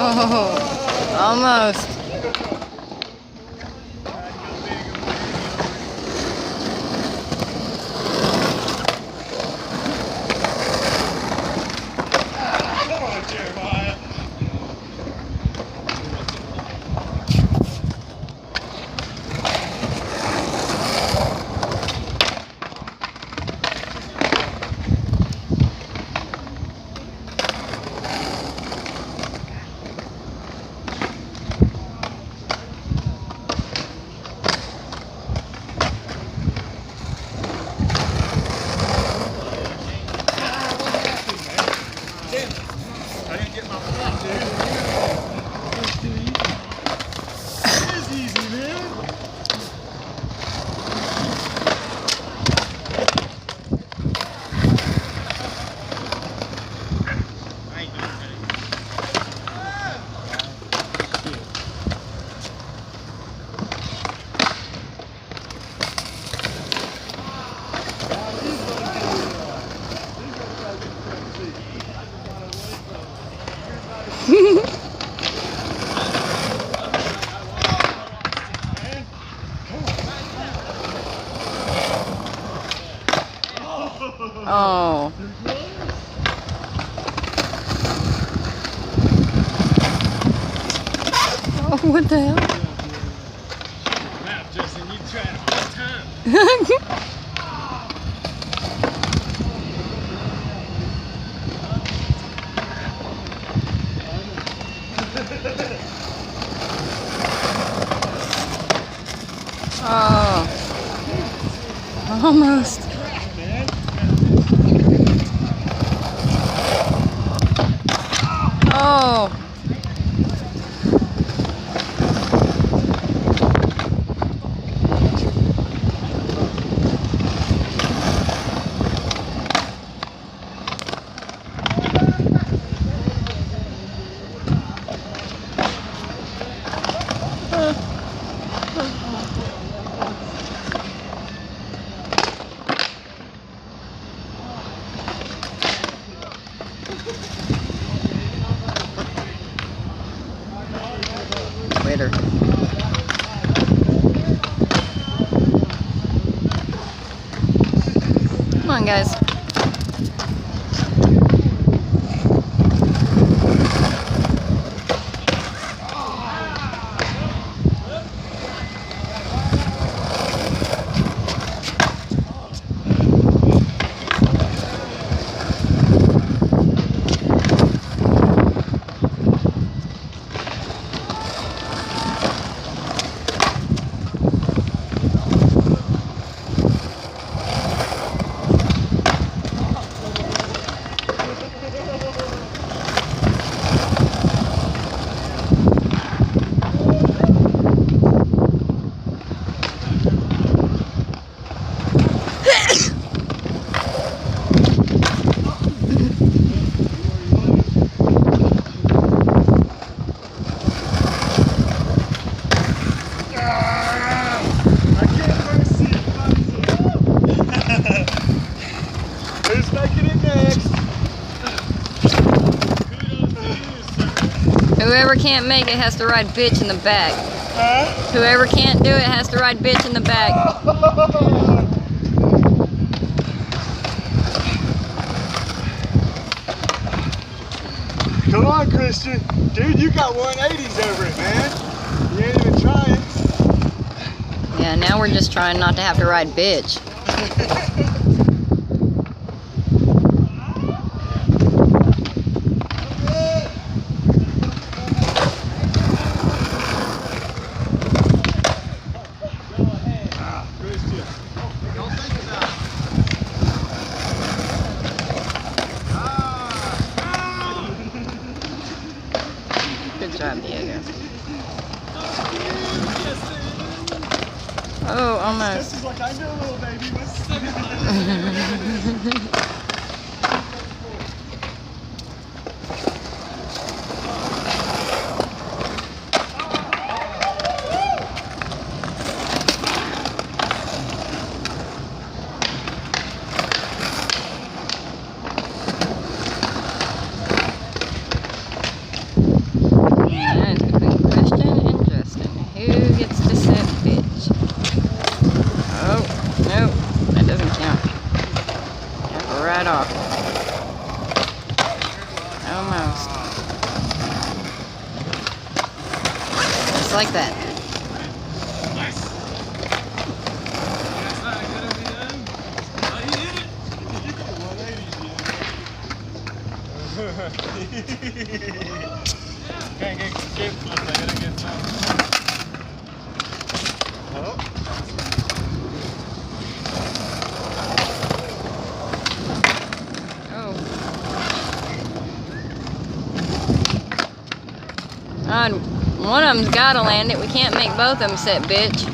Oh, almost. Oh. Oh, what the hell? Wow, Justin, you tried it all the time. Oh. Almost. Oh. Later. Come on, guys. Who's making it next? Whoever can't make it has to ride bitch in the back. Huh? Whoever can't do it has to ride bitch in the back. Come on, Christian. Dude, you got 180s over it, man. You ain't even trying. Yeah, now we're just trying not to have to ride bitch. Good job, Diego. Oh, almost. This is like I know, little baby. right off. Almost. Just like that. Can't get shit close, I gotta get some. Oh. Oh. On one of them's gotta land it. We can't make both of them sit, bitch.